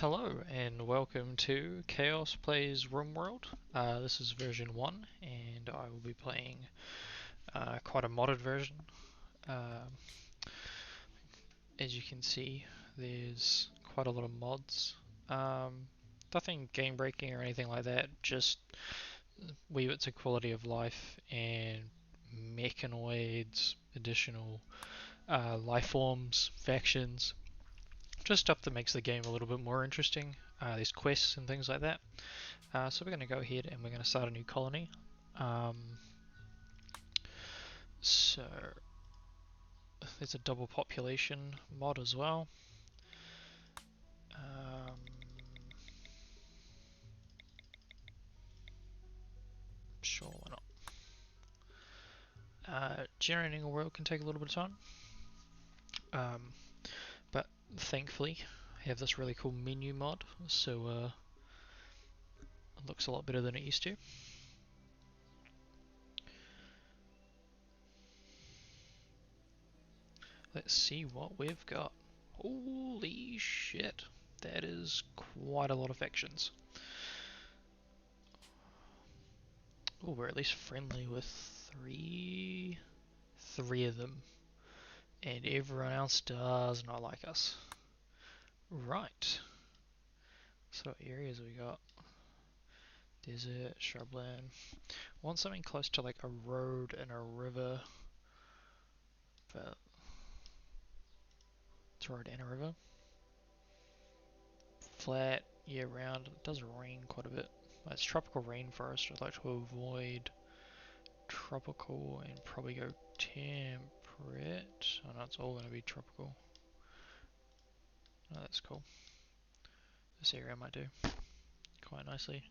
Hello and welcome to Chaos Plays Rimworld. This is version 1 and I will be playing quite a modded version. Uh, as you can see, there's quite a lot of mods. Nothing game breaking or anything like that, just wee bits of quality of life and mechanoids, additional life forms, factions, just stuff that makes the game a little bit more interesting. There's quests and things like that. So we're going to go ahead and we're going to start a new colony. Um, so there's a double population mod as well. Sure, why not? Generating a world can take a little bit of time, but thankfully I have this really cool menu mod, so it looks a lot better than it used to. Let's see what we've got. Holy shit, that is quite a lot of factions. Oh, we're at least friendly with three of them, and everyone else does not like us. Right. So what areas we got? Desert, shrubland. Want something close to like a road and a river. But it's a road and a river. Flat year round. It does rain quite a bit. It's tropical rainforest. I'd like to avoid tropical and probably go temperate. Oh no, it's all going to be tropical. Oh, that's cool. This area might do quite nicely.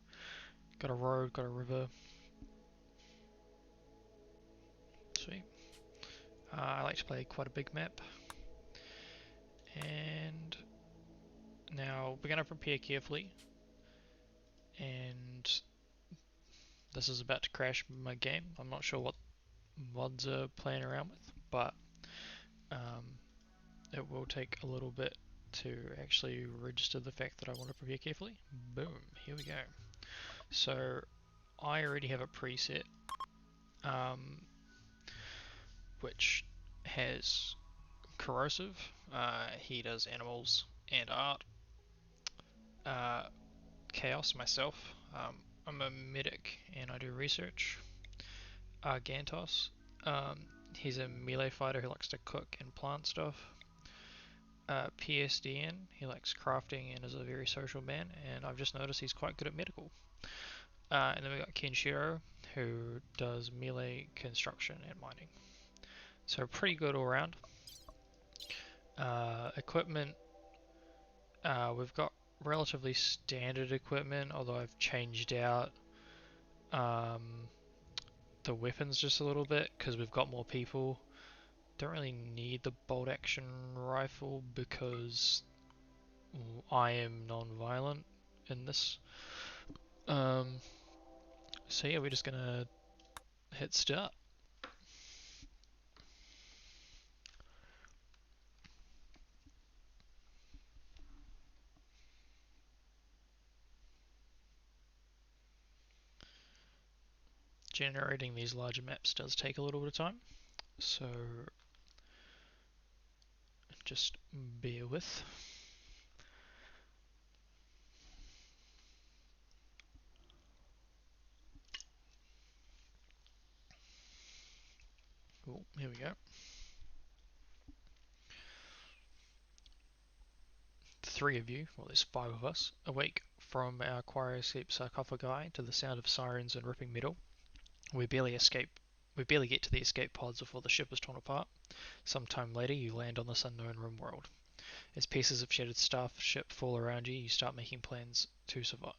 Got a road, got a river. Sweet. I like to play quite a big map. And now we're going to prepare carefully. And this is about to crash my game. I'm not sure what mods are playing around with, but um, it will take a little bit to actually register the fact that I want to prepare carefully. Boom, here we go. So I already have a preset um, which has corrosive. He does animals and art. Uh, Chaos myself. I'm a medic and I do research. Gantos. Um, he's a melee fighter who likes to cook and plant stuff. PSDN, he likes crafting and is a very social man, and I've just noticed he's quite good at medical. And then we got Kenshiro, who does melee construction and mining. So pretty good all around. Equipment, we've got relatively standard equipment, although I've changed out um, the weapons just a little bit because we've got more people. Don't really need the bolt action rifle because I am non-violent in this. Um, so yeah, we're just gonna hit start. Generating these larger maps does take a little bit of time, so just bear with. Oh, here we go. 3 of you, well there's 5 of us, awake from our cryosleep sarcophagi to the sound of sirens and ripping metal. We barely get to the escape pods before the ship is torn apart. Sometime later you land on this unknown Rimworld. As pieces of shattered starship fall around you, you start making plans to survive.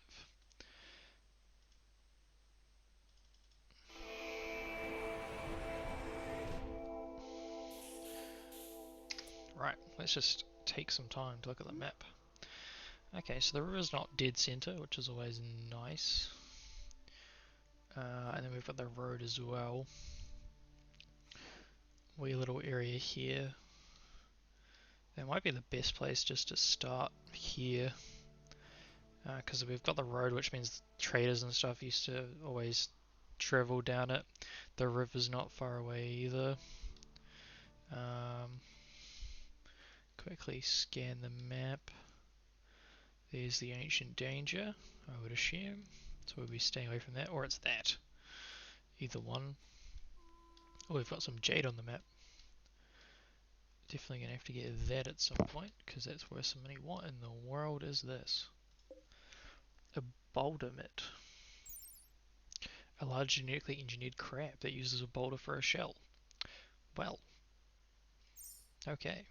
Right, let's just take some time to look at the map. Okay, so the river's not dead center, which is always nice. And then we've got the road as well. Wee little area here. That might be the best place just to start here. because we've got the road, which means traders and stuff used to always travel down it. The river's not far away either. Quickly scan the map. There's the ancient danger, I would assume. So we'll be staying away from that, or it's that. Either one. Oh, we've got some jade on the map. Definitely going to have to get that at some point, because that's worth some money. What in the world is this? A boulder mitt. A large genetically engineered crab that uses a boulder for a shell. Well, okay.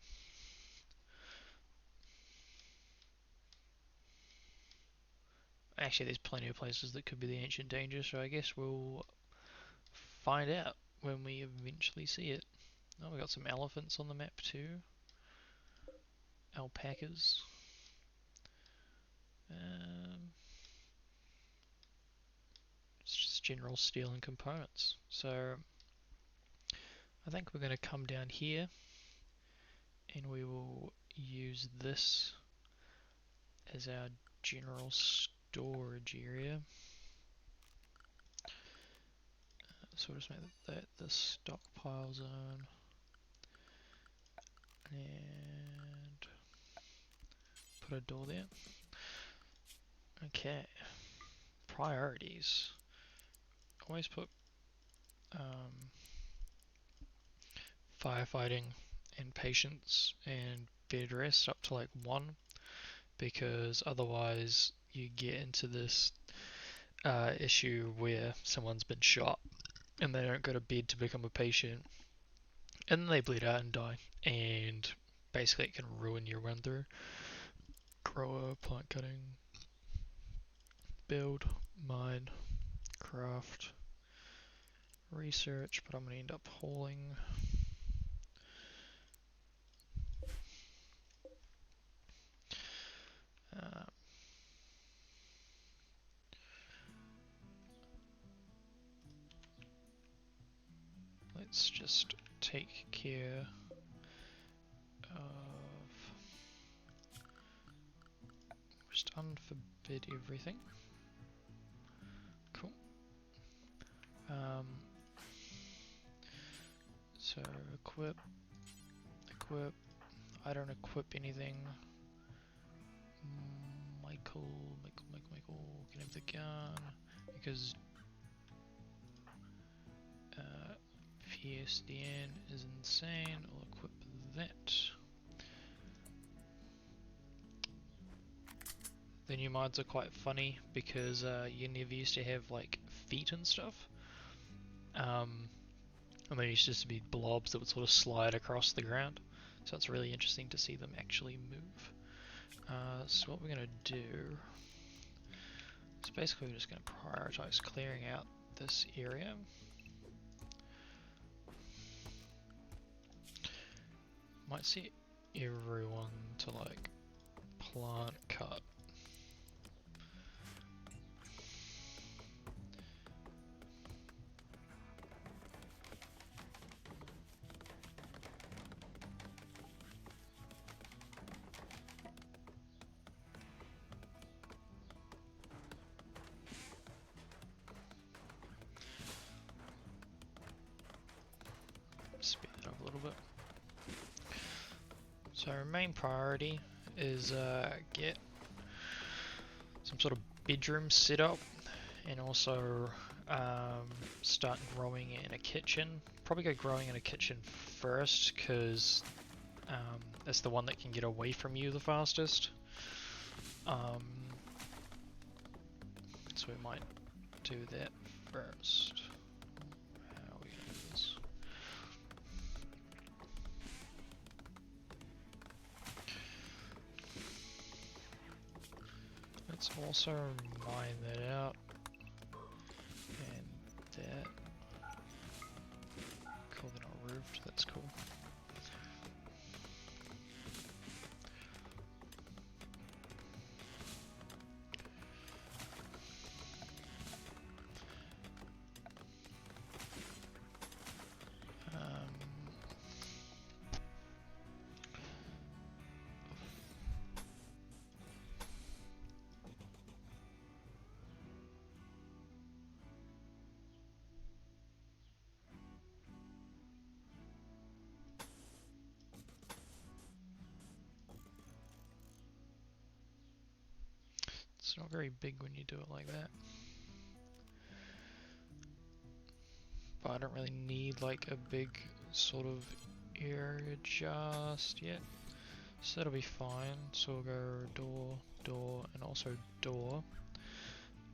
Actually, there's plenty of places that could be the ancient danger, so I guess we'll find out when we eventually see it. Oh, we got some elephants on the map too. Alpacas. It's just general steel and components. So I think we're going to come down here and we will use this as our general storage area. So we'll just make that the stockpile zone. And put a door there. Okay. Priorities. Always put firefighting and patience and bed rest up to like 1, because otherwise you get into this issue where someone's been shot and they don't go to bed to become a patient and then they bleed out and die, and basically it can ruin your run through. Grower, plant cutting, build, mine, craft, research, but I'm going to end up hauling. Let's just take care of, just unforbid everything. Cool. So equip. I don't equip anything. Michael, can have the gun because PSDN is insane. I'll equip that. The new mods are quite funny because you never used to have like feet and stuff. And they used to be blobs that would sort of slide across the ground. So it's really interesting to see them actually move. So what we're going to do is basically we're just going to prioritize clearing out this area. Might see everyone to like plant cut. Speed it up a little bit. So our main priority is get some sort of bedroom set up, and also start growing in a kitchen. Probably go growing in a kitchen first, because it's the one that can get away from you the fastest. So we might do that first. How are we going to do this? Let's also mine that out. And that. Cool, they're not roofed, that's cool. It's not very big when you do it like that. But I don't really need like a big sort of area just yet. So that'll be fine. So we'll go door, door, and also door.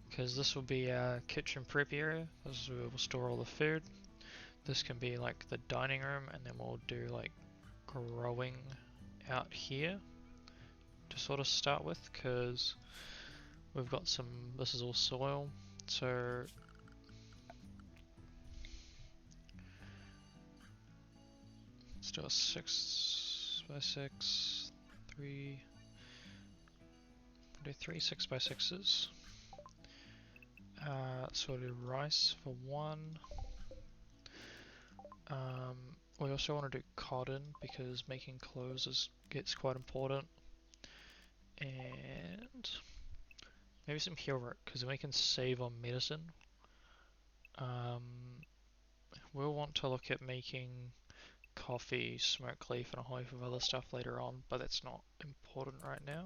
Because this will be our kitchen prep area. This is where we'll store all the food. This can be like the dining room, and then we'll do like growing out here to sort of start with, because we've got some, this is all soil, so let's do a 6 by 6, 3, we'll do 3 6 by 6s. So we'll do rice for 1. We also want to do cotton because making clothes gets quite important. And maybe some heelwork because we can save on medicine. We'll want to look at making coffee, smoke leaf, and a whole heap of other stuff later on, but that's not important right now.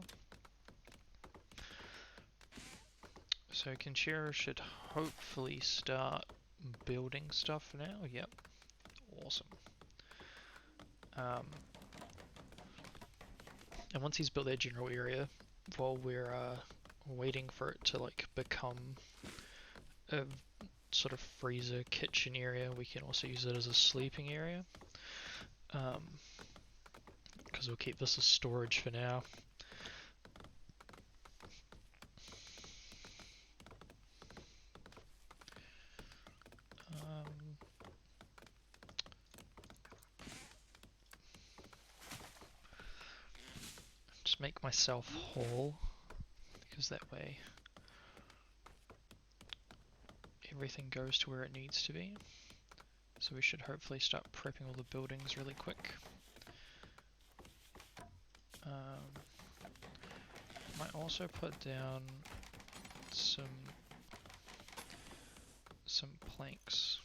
So Kinshiro should hopefully start building stuff now. Yep, awesome. And once he's built that general area, while we're waiting for it to like become a sort of freezer kitchen area, we can also use it as a sleeping area. Because we'll keep this as storage for now. Just make myself whole, because that way everything goes to where it needs to be. So we should hopefully start prepping all the buildings really quick. Might also put down some planks,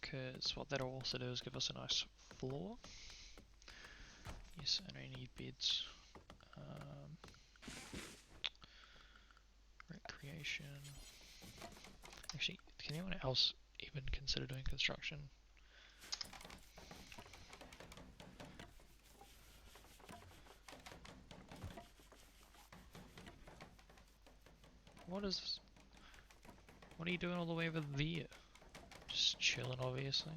because what that'll also do is give us a nice floor. Yes, and I need beds. Recreation. Actually, can anyone else even consider doing construction? What is this? What are you doing all the way over there? Just chilling, obviously.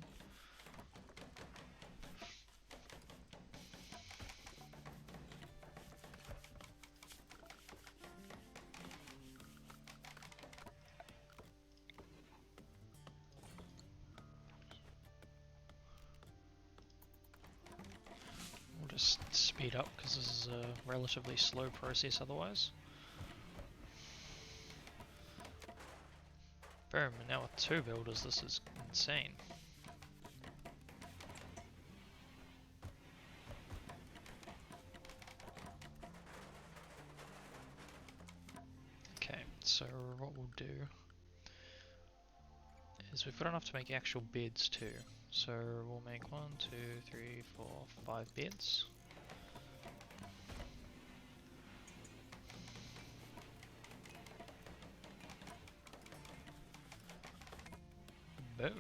We'll just speed up because this is a relatively slow process otherwise. Boom, and now with 2 builders, this is insane. Okay, so what we'll do is we've got enough to make actual beds too. So we'll make 1, 2, 3, 4, 5 beds. Boom.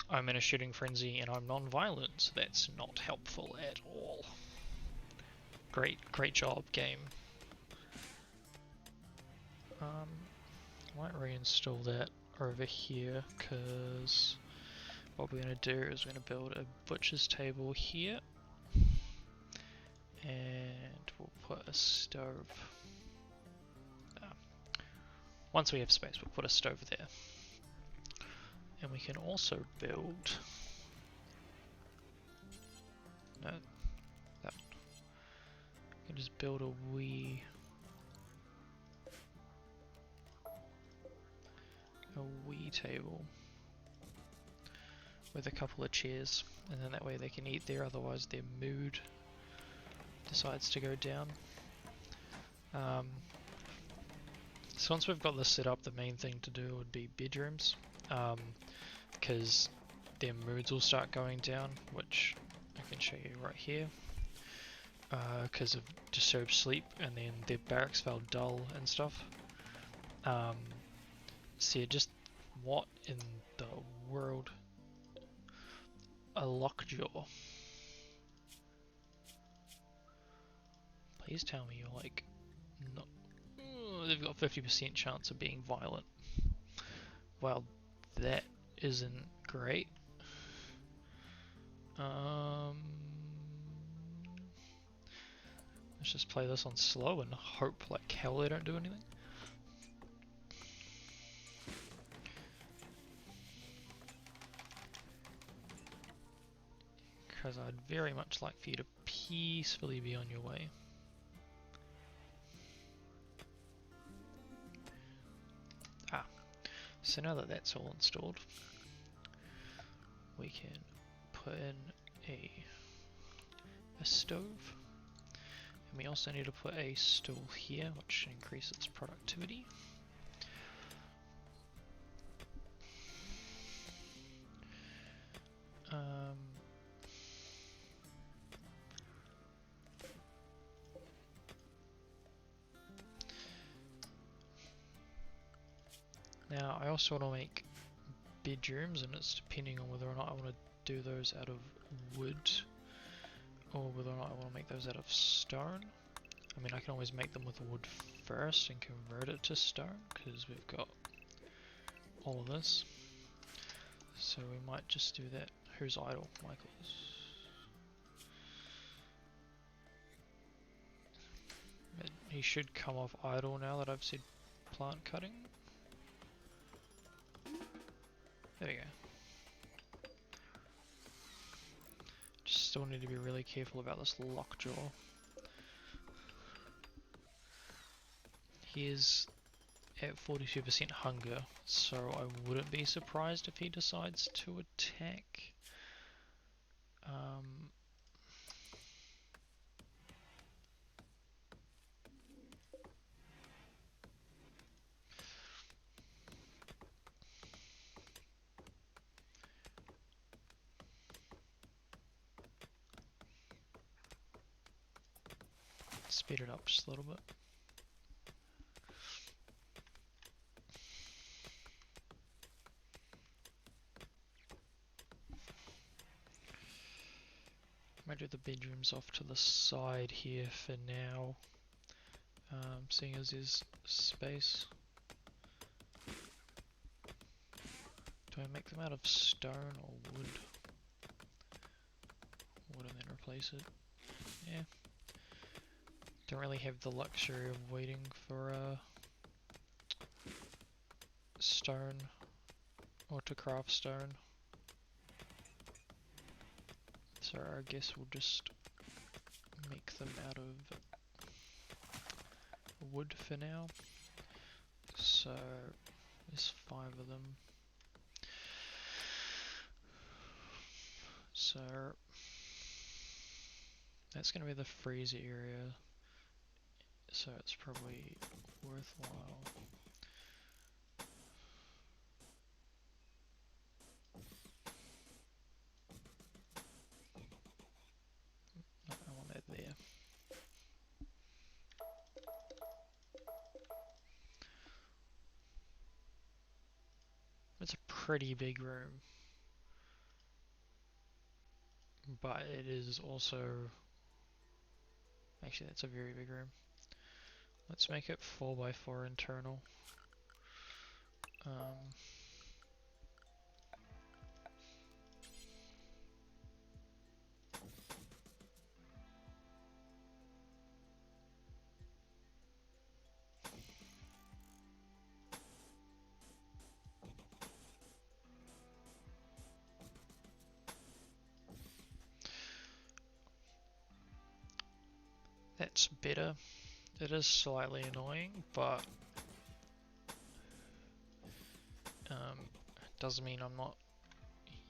I'm in a shooting frenzy and I'm non-violent, so that's not helpful at all. Great job, game. Might reinstall that over here, because what we're going to do is we're going to build a butcher's table here, and we'll put a stove. Once we have space, we'll put a stove there. And we can also build... No, that one. We can just build a wee table with a couple of chairs, and then that way they can eat there, otherwise their mood decides to go down. So once we've got this set up, the main thing to do would be bedrooms, because their moods will start going down, which I can show you right here, because of disturbed sleep, and then their barracks felt dull and stuff. So yeah, just what in the world? A lockjaw. Please tell me you're like, no. They've got 50% chance of being violent. Well, that isn't great. Let's just play this on slow and hope like hell they don't do anything. Because I'd very much like for you to peacefully be on your way. So now that that's all installed, we can put in a stove, and we also need to put a stool here, which should increase its productivity. Now I also want to make bedrooms, and it's depending on whether or not I want to do those out of wood or whether or not I want to make those out of stone. I mean, I can always make them with wood first and convert it to stone because we've got all of this. So we might just do that. Who's idle? Michael is. He should come off idle now that I've said plant cutting. There we go. Just still need to be really careful about this lockjaw. He is at 42% hunger, so I wouldn't be surprised if he decides to attack. Speed it up just a little bit. Might do the bedrooms off to the side here for now, seeing as there's space. Do I make them out of stone or wood? Wood and then replace it. Yeah. Don't really have the luxury of waiting for stone or to craft stone. So I guess we'll just make them out of wood for now. So there's 5 of them. So that's going to be the freezer area. So it's probably worthwhile. No, I want that there. It's a pretty big room, but it is also, actually that's a very big room. Let's make it 4x4 internal. That's better. It is slightly annoying, but doesn't mean I'm not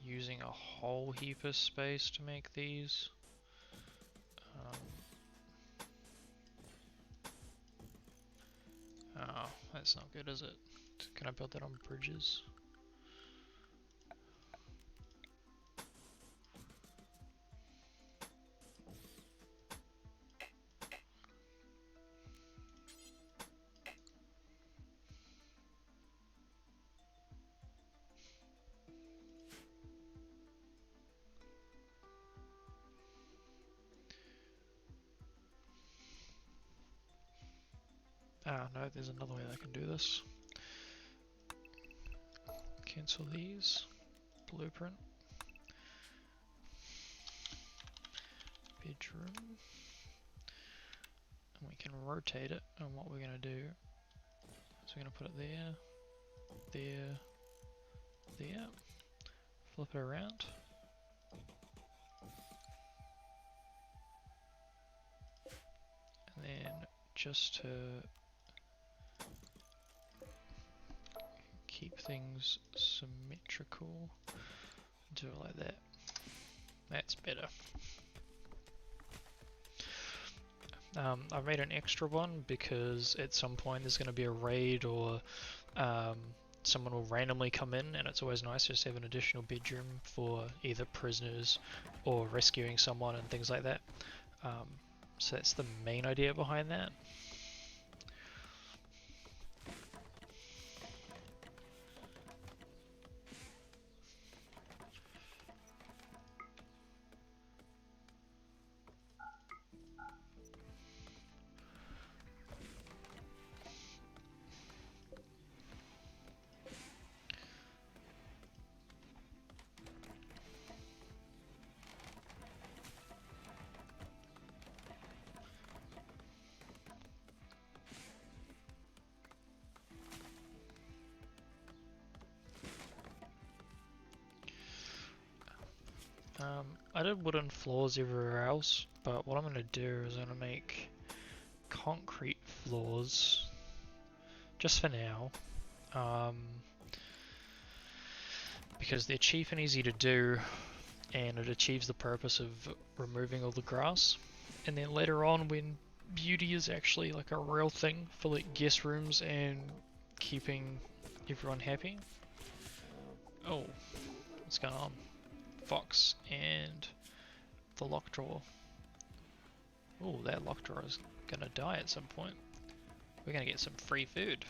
using a whole heap of space to make these. Oh, that's not good, is it? Can I build that on bridges? Ah, no, there's another way I can do this. Cancel these. Blueprint. Bedroom. And we can rotate it, and what we're going to do is we're going to put it there, there, there. Flip it around. And then just to keep things symmetrical, do it like that. That's better. I've made an extra one because at some point there's going to be a raid or someone will randomly come in, and it's always nice just to have an additional bedroom for either prisoners or rescuing someone and things like that. So that's the main idea behind that. I did wooden floors everywhere else, but what I'm going to do is I'm going to make concrete floors just for now, because they're cheap and easy to do, and it achieves the purpose of removing all the grass. And then later on, when beauty is actually like a real thing for like guest rooms and keeping everyone happy. Oh, what's going on? Fox and the lock drawer. Oh, that lock drawer is gonna die at some point. We're gonna get some free food.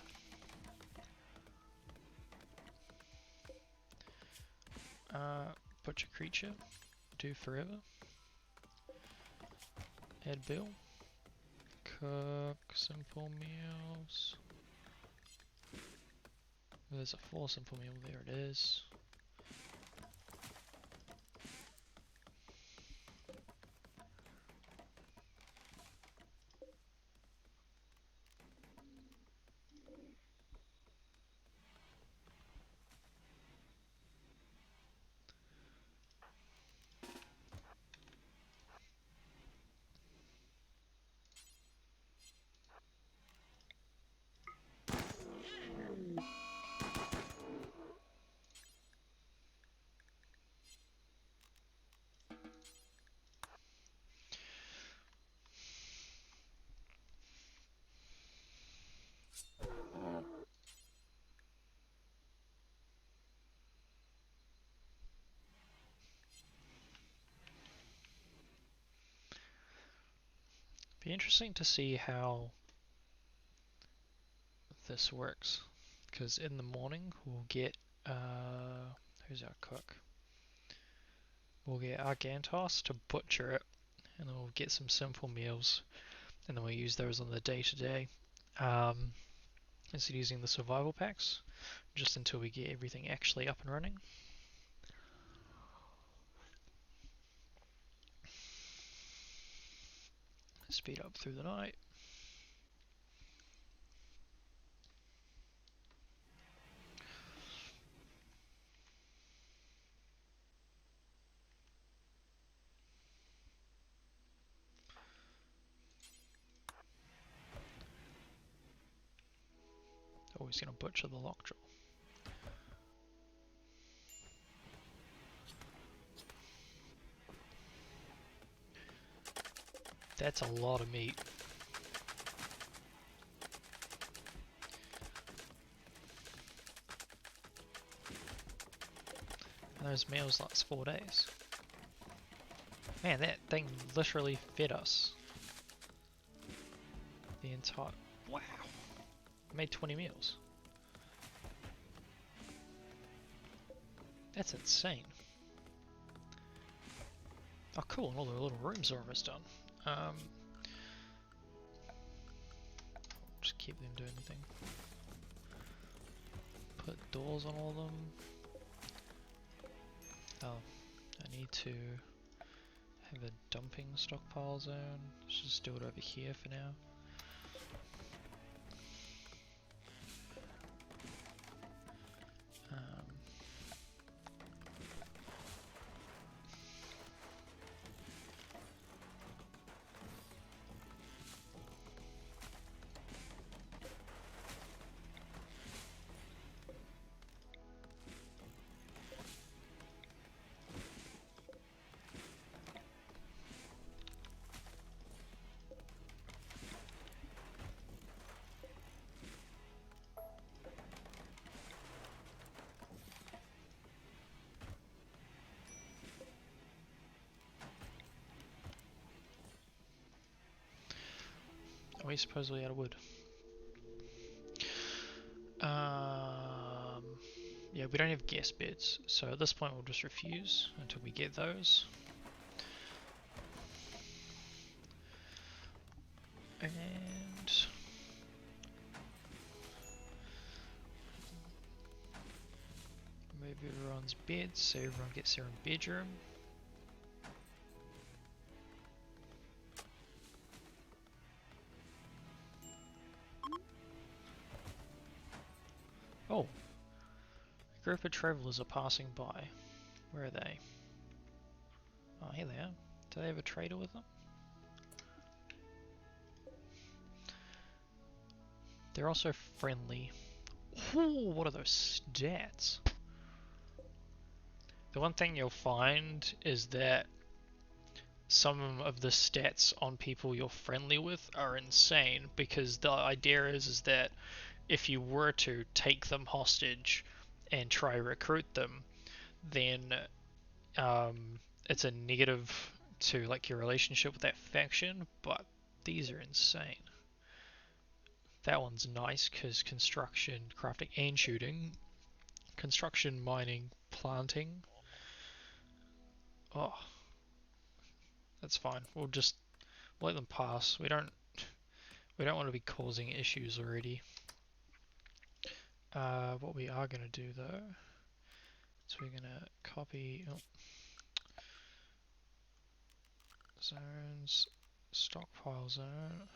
Butcher creature. Do forever. Add bill. Cook simple meals. There's a 4 simple meal, there it is. Be interesting to see how this works, because in the morning we'll get who's our cook? We'll get Argantos to butcher it, and then we'll get some simple meals, and then we'll use those on the day-to-day instead of using the survival packs, just until we get everything actually up and running. Speed up through the night. Always gonna butcher the lockjaw. That's a lot of meat. those meals last 4 days. Man, that thing literally fed us. The entire... Wow! I made 20 meals. That's insane. Oh cool, and all the little rooms are almost done. Just keep them doing the thing. Put doors on all of them. Oh, I need to have a dumping stockpile zone. Let's just do it over here for now. Are we supposedly out of wood? Yeah, we don't have gas beds, so at this point we'll just refuse until we get those. And move everyone's beds so everyone gets their own bedroom. Oh, a group of travelers are passing by. Where are they? Oh, here they are. Do they have a trader with them? They're also friendly. Ooh, what are those stats? The one thing you'll find is that some of the stats on people you're friendly with are insane, because the idea is that if you were to take them hostage and try recruit them, then it's a negative to like your relationship with that faction, but these are insane. That one's nice because construction, crafting and shooting, construction, mining, planting. Oh, that's fine. We'll just let them pass. We don't want to be causing issues already. What we are going to do though, is we're going to copy zones, stockpile zone.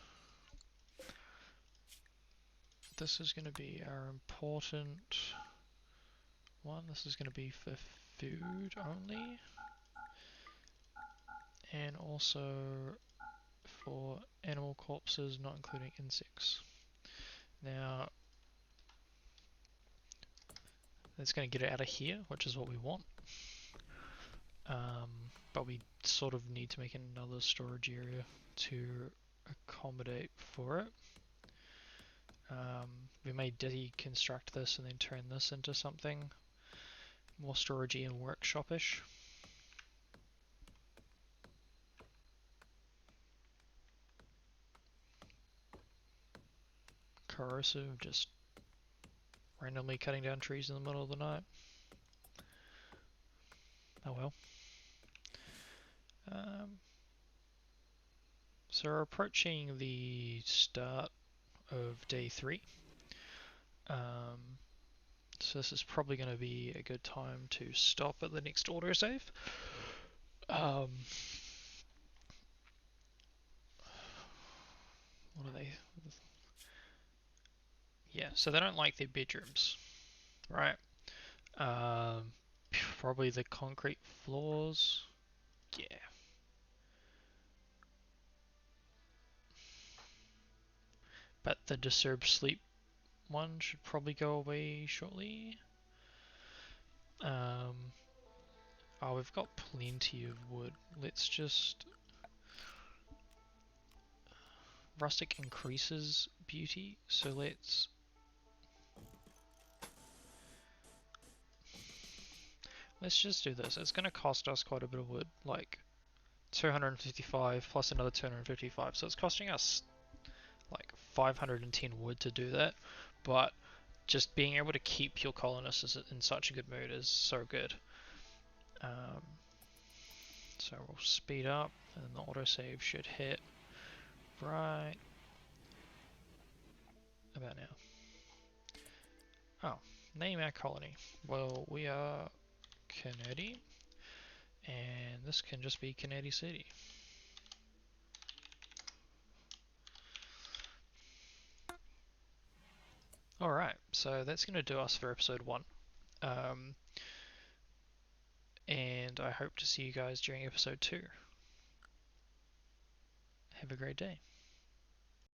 This is going to be our important one. This is going to be for food only, and also for animal corpses, not including insects. Now, that's going to get it out of here, which is what we want. But we sort of need to make another storage area to accommodate for it. We may deconstruct this and then turn this into something more storagey and workshop-ish. Corrosive, just randomly cutting down trees in the middle of the night. Oh well. So we're approaching the start of day 3. So this is probably going to be a good time to stop at the next autosave. What are they? Yeah, so they don't like their bedrooms, right? Probably the concrete floors. Yeah. But the disturbed sleep one should probably go away shortly. Oh, we've got plenty of wood. Let's just... Rustic increases beauty, so let's... let's just do this. It's going to cost us quite a bit of wood, like 255 plus another 255. So it's costing us like 510 wood to do that. But just being able to keep your colonists in such a good mood is so good. Um, so we'll speed up, and the autosave should hit right about now. Oh, name our colony. Well, we are Kennedy, and this can just be Kennedy City. Alright, so that's going to do us for episode 1. Um, and I hope to see you guys during episode 2. Have a great day.